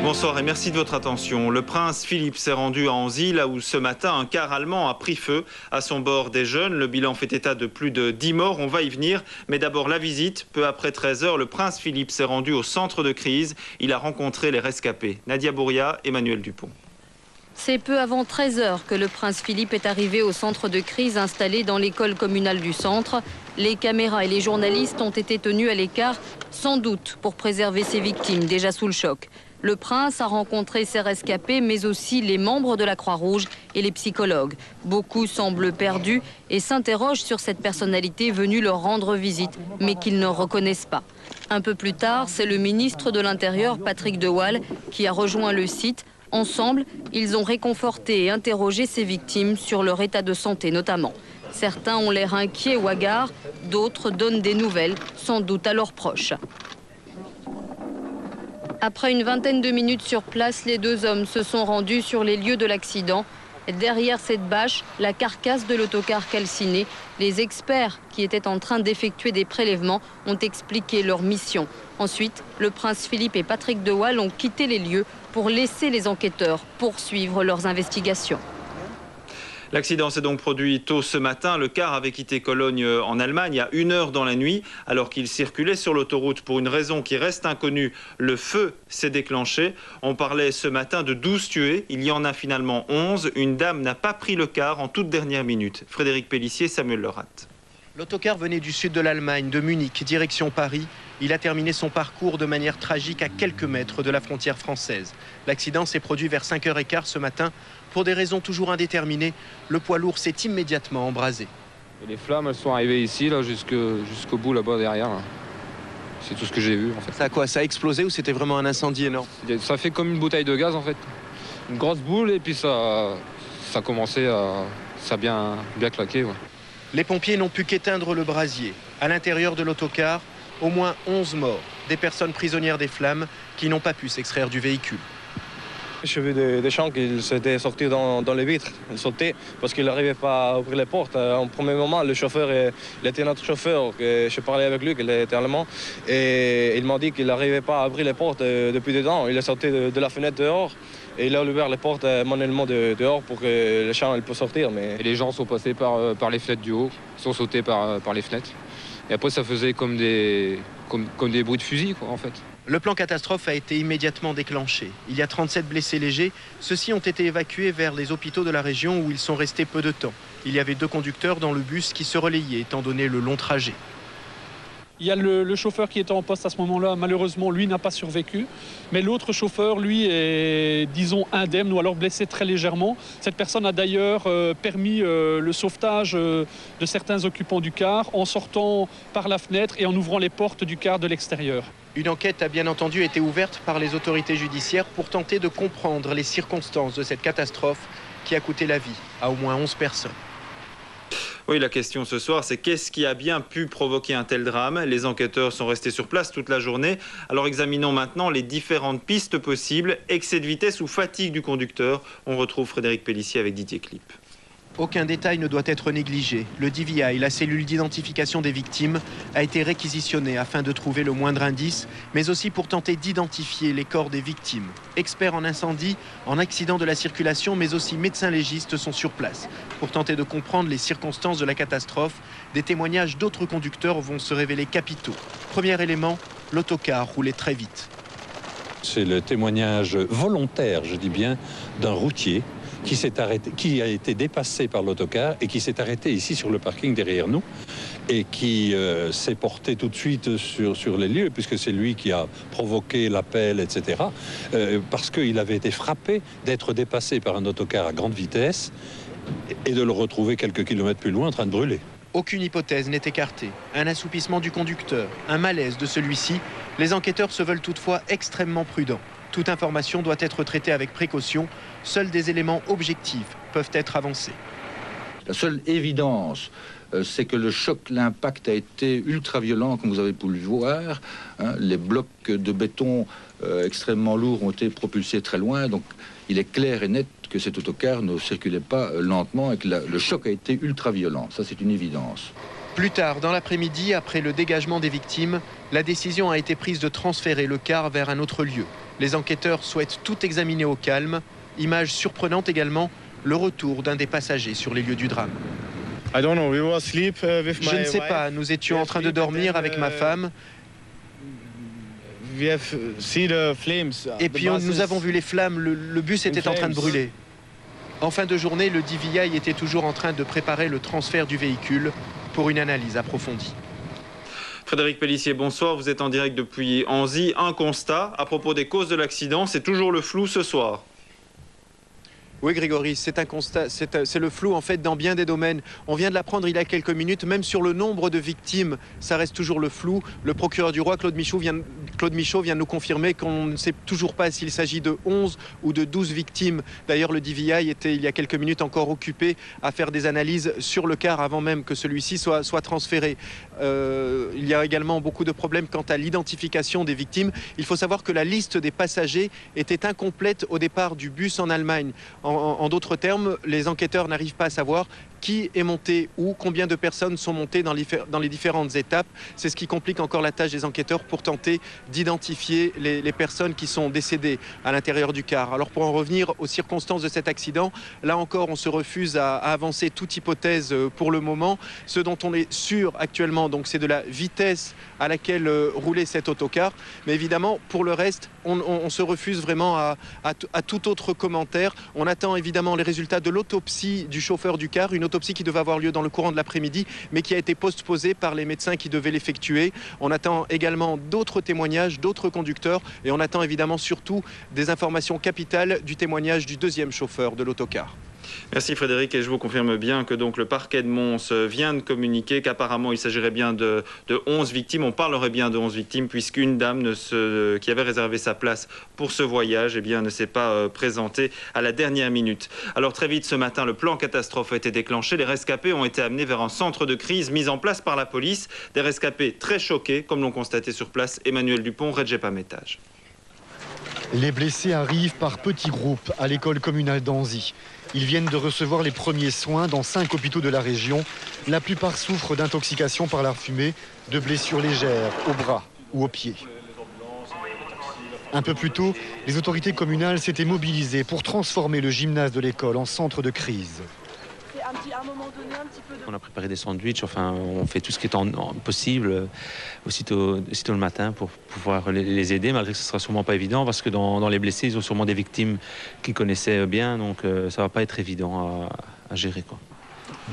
Bonsoir et merci de votre attention. Le prince Philippe s'est rendu à Anzy, là où ce matin un car allemand a pris feu. À son bord des jeunes, le bilan fait état de plus de 10 morts, on va y venir. Mais d'abord la visite. Peu après 13 h, le prince Philippe s'est rendu au centre de crise. Il a rencontré les rescapés. Nadia Bouria, Emmanuel Dupont. C'est peu avant 13 h que le prince Philippe est arrivé au centre de crise installé dans l'école communale du centre. Les caméras et les journalistes ont été tenus à l'écart, sans doute pour préserver ses victimes déjà sous le choc. Le prince a rencontré ses rescapés, mais aussi les membres de la Croix-Rouge et les psychologues. Beaucoup semblent perdus et s'interrogent sur cette personnalité venue leur rendre visite, mais qu'ils ne reconnaissent pas. Un peu plus tard, c'est le ministre de l'Intérieur, Patrick De Waal, qui a rejoint le site. Ensemble, ils ont réconforté et interrogé ces victimes sur leur état de santé notamment. Certains ont l'air inquiets ou hagards, d'autres donnent des nouvelles, sans doute à leurs proches. Après une vingtaine de minutes sur place, les deux hommes se sont rendus sur les lieux de l'accident. Derrière cette bâche, la carcasse de l'autocar calciné. Les experts qui étaient en train d'effectuer des prélèvements ont expliqué leur mission. Ensuite, le prince Philippe et Patrick De Waal ont quitté les lieux pour laisser les enquêteurs poursuivre leurs investigations. L'accident s'est donc produit tôt ce matin. Le car avait quitté Cologne en Allemagne à 1 h dans la nuit. Alors qu'il circulait sur l'autoroute pour une raison qui reste inconnue, le feu s'est déclenché. On parlait ce matin de 12 tués. Il y en a finalement 11. Une dame n'a pas pris le car en toute dernière minute. Frédéric Pellissier, Samuel Lerat. L'autocar venait du sud de l'Allemagne, de Munich, direction Paris. Il a terminé son parcours de manière tragique à quelques mètres de la frontière française. L'accident s'est produit vers 5 h 15 ce matin. Pour des raisons toujours indéterminées, le poids lourd s'est immédiatement embrasé. Et les flammes, elles sont arrivées ici, là, jusqu'au bout, là-bas, derrière. Là. C'est tout ce que j'ai vu, en fait. Ça a quoi? Ça a explosé ou c'était vraiment un incendie énorme? Ça fait comme une bouteille de gaz, en fait. Une grosse boule, et puis ça a commencé à... Ça a bien claqué, ouais. Les pompiers n'ont pu qu'éteindre le brasier. À l'intérieur de l'autocar, au moins 11 morts. Des personnes prisonnières des flammes qui n'ont pas pu s'extraire du véhicule. J'ai vu des gens qui s'étaient sortis dans les vitres. Ils sautaient parce qu'ils n'arrivaient pas à ouvrir les portes. En premier moment, le chauffeur, il était notre chauffeur. Je parlais avec lui, il était allemand. Et il m'a dit qu'il n'arrivait pas à ouvrir les portes depuis dedans. Il est sorti de la fenêtre dehors. Et il a ouvert les portes manuellement dehors pour que les gens puissent sortir. Mais... Et les gens sont passés par les fenêtres du haut, sont sautés par les fenêtres. Et après, ça faisait comme des bruits de fusil, quoi, en fait. Le plan catastrophe a été immédiatement déclenché. Il y a 37 blessés légers. Ceux-ci ont été évacués vers les hôpitaux de la région où ils sont restés peu de temps. Il y avait 2 conducteurs dans le bus qui se relayaient étant donné le long trajet. Il y a le chauffeur qui était en poste à ce moment-là. Malheureusement, lui n'a pas survécu. Mais l'autre chauffeur, lui, est, disons, indemne ou alors blessé très légèrement. Cette personne a d'ailleurs permis le sauvetage de certains occupants du car en sortant par la fenêtre et en ouvrant les portes du car de l'extérieur. Une enquête a bien entendu été ouverte par les autorités judiciaires pour tenter de comprendre les circonstances de cette catastrophe qui a coûté la vie à au moins 11 personnes. Oui, la question ce soir, c'est qu'est-ce qui a bien pu provoquer un tel drame? Les enquêteurs sont restés sur place toute la journée. Alors examinons maintenant les différentes pistes possibles. Excès de vitesse ou fatigue du conducteur. On retrouve Frédéric Pellissier avec Didier Clip. Aucun détail ne doit être négligé. Le DVI, la cellule d'identification des victimes, a été réquisitionné afin de trouver le moindre indice, mais aussi pour tenter d'identifier les corps des victimes. Experts en incendie, en accident de la circulation, mais aussi médecins légistes sont sur place. Pour tenter de comprendre les circonstances de la catastrophe, des témoignages d'autres conducteurs vont se révéler capitaux. Premier élément, l'autocar roulait très vite. C'est le témoignage volontaire, je dis bien, d'un routier qui a été dépassé par l'autocar et qui s'est arrêté ici sur le parking derrière nous et qui s'est porté tout de suite sur les lieux, puisque c'est lui qui a provoqué l'appel, etc. Parce qu'il avait été frappé d'être dépassé par un autocar à grande vitesse et de le retrouver quelques kilomètres plus loin en train de brûler. Aucune hypothèse n'est écartée. Un assoupissement du conducteur, un malaise de celui-ci. Les enquêteurs se veulent toutefois extrêmement prudents. Toute information doit être traitée avec précaution. Seuls des éléments objectifs peuvent être avancés. La seule évidence, c'est que le choc, l'impact a été ultra violent, comme vous avez pu le voir. Les blocs de béton extrêmement lourds ont été propulsés très loin. Donc il est clair et net que cet autocar ne circulait pas lentement et que le choc a été ultra violent. Ça, c'est une évidence. Plus tard, dans l'après-midi, après le dégagement des victimes, la décision a été prise de transférer le car vers un autre lieu. Les enquêteurs souhaitent tout examiner au calme. Image surprenante également, le retour d'un des passagers sur les lieux du drame. Je ne sais pas, nous étions en train de dormir avec ma femme. Et puis nous avons vu les flammes, le bus était en train de brûler. En fin de journée, le DVI était toujours en train de préparer le transfert du véhicule pour une analyse approfondie. Frédéric Pellissier, bonsoir. Vous êtes en direct depuis Anzy. Un constat à propos des causes de l'accident, c'est toujours le flou ce soir. Oui Grégory, c'est un constat, c'est le flou en fait dans bien des domaines. On vient de l'apprendre il y a quelques minutes, même sur le nombre de victimes, ça reste toujours le flou. Le procureur du roi, Claude Michaud, vient de nous confirmer qu'on ne sait toujours pas s'il s'agit de 11 ou de 12 victimes. D'ailleurs, le DVI était il y a quelques minutes encore occupé à faire des analyses sur le car avant même que celui-ci soit transféré. Il y a également beaucoup de problèmes quant à l'identification des victimes. Il faut savoir que la liste des passagers était incomplète au départ du bus en Allemagne. En d'autres termes, les enquêteurs n'arrivent pas à savoir qui est monté où, combien de personnes sont montées dans les différentes étapes. C'est ce qui complique encore la tâche des enquêteurs pour tenter d'identifier les personnes qui sont décédées à l'intérieur du car. Alors pour en revenir aux circonstances de cet accident, là encore on se refuse à avancer toute hypothèse pour le moment. Ce dont on est sûr actuellement, donc, c'est de la vitesse à laquelle roulait cet autocar. Mais évidemment, pour le reste, on se refuse vraiment à tout autre commentaire. On attend évidemment les résultats de l'autopsie du chauffeur du car, une autopsie qui devait avoir lieu dans le courant de l'après-midi, mais qui a été postposée par les médecins qui devaient l'effectuer. On attend également d'autres témoignages, d'autres conducteurs, et on attend évidemment surtout des informations capitales du témoignage du deuxième chauffeur de l'autocar. Merci Frédéric, et je vous confirme bien que donc le parquet de Mons vient de communiquer qu'apparemment il s'agirait bien de 11 victimes. On parlerait bien de 11 victimes puisqu'une dame qui avait réservé sa place pour ce voyage ne s'est pas présentée à la dernière minute. Alors très vite ce matin, le plan catastrophe a été déclenché. Les rescapés ont été amenés vers un centre de crise mis en place par la police. Des rescapés très choqués, comme l'ont constaté sur place Emmanuel Dupont, Redjepa Métage. Les blessés arrivent par petits groupes à l'école communale d'Anzy. Ils viennent de recevoir les premiers soins dans 5 hôpitaux de la région. La plupart souffrent d'intoxication par la fumée, de blessures légères au bras ou aux pieds. Un peu plus tôt, les autorités communales s'étaient mobilisées pour transformer le gymnase de l'école en centre de crise. On a préparé des sandwichs, enfin on fait tout ce qui est possible aussitôt le matin pour pouvoir les aider, malgré que ce ne sera sûrement pas évident parce que dans les blessés, ils ont sûrement des victimes qu'ils connaissaient bien, donc ça ne va pas être évident à gérer, quoi.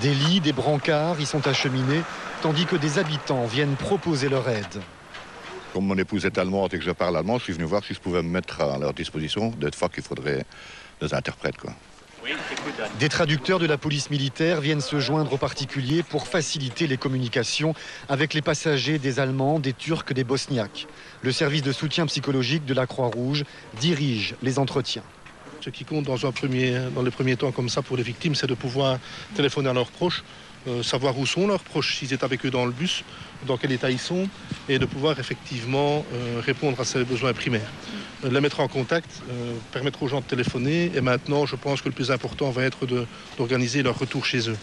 Des lits, des brancards y sont acheminés, tandis que des habitants viennent proposer leur aide. Comme mon épouse est allemande et que je parle allemand, je suis venu voir si je pouvais me mettre à leur disposition. Des fois qu'il faudrait des interprètes, quoi. Des traducteurs de la police militaire viennent se joindre aux particuliers pour faciliter les communications avec les passagers des Allemands, des Turcs, des Bosniaques. Le service de soutien psychologique de la Croix-Rouge dirige les entretiens. Ce qui compte dans les premiers temps comme ça pour les victimes, c'est de pouvoir téléphoner à leurs proches, savoir où sont leurs proches, s'ils étaient avec eux dans le bus, dans quel état ils sont, et de pouvoir effectivement répondre à ces besoins primaires. Les mettre en contact, permettre aux gens de téléphoner, et maintenant je pense que le plus important va être d'organiser leur retour chez eux.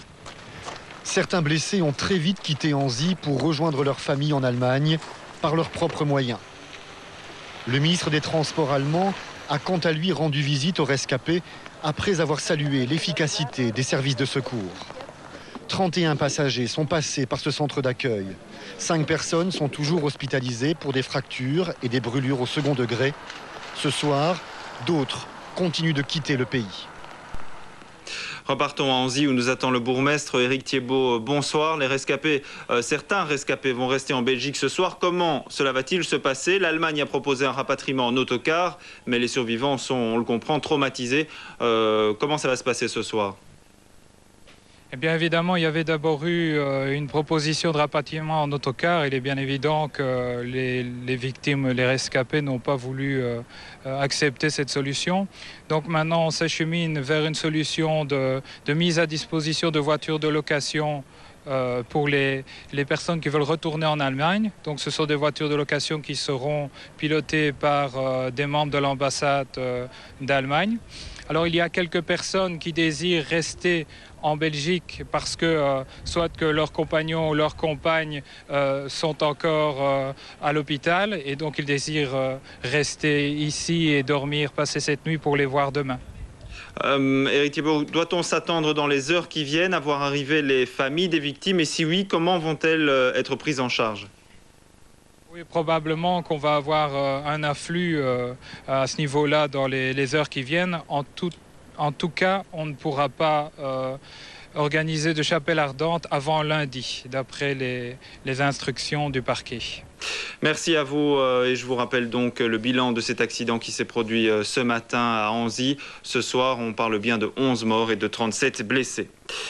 Certains blessés ont très vite quitté Anzy pour rejoindre leur famille en Allemagne par leurs propres moyens. Le ministre des Transports allemand a quant à lui rendu visite aux rescapés après avoir salué l'efficacité des services de secours. 31 passagers sont passés par ce centre d'accueil. 5 personnes sont toujours hospitalisées pour des fractures et des brûlures au second degré. Ce soir, d'autres continuent de quitter le pays. Repartons à Anzy où nous attend le bourgmestre Éric Thiébaut. Bonsoir. Les rescapés, certains rescapés vont rester en Belgique ce soir. Comment cela va-t-il se passer? L'Allemagne a proposé un rapatriement en autocar, mais les survivants sont, on le comprend, traumatisés. Comment ça va se passer ce soir? Eh bien évidemment, il y avait d'abord eu une proposition de rapatriement en autocar. Il est bien évident que les victimes, les rescapés n'ont pas voulu accepter cette solution. Donc maintenant, on s'achemine vers une solution de mise à disposition de voitures de location pour les personnes qui veulent retourner en Allemagne. Donc ce sont des voitures de location qui seront pilotées par des membres de l'ambassade d'Allemagne. Alors il y a quelques personnes qui désirent rester en Belgique parce que soit que leurs compagnons ou leurs compagnes sont encore à l'hôpital et donc ils désirent rester ici et dormir, passer cette nuit pour les voir demain. Éric Thibault, doit-on s'attendre dans les heures qui viennent à voir arriver les familles des victimes et si oui, comment vont-elles être prises en charge? Oui, probablement qu'on va avoir un afflux à ce niveau-là dans les heures qui viennent. En tout cas, on ne pourra pas organiser de chapelle ardente avant lundi, d'après les instructions du parquet. Merci à vous et je vous rappelle donc le bilan de cet accident qui s'est produit ce matin à Anzy. Ce soir, on parle bien de 11 morts et de 37 blessés.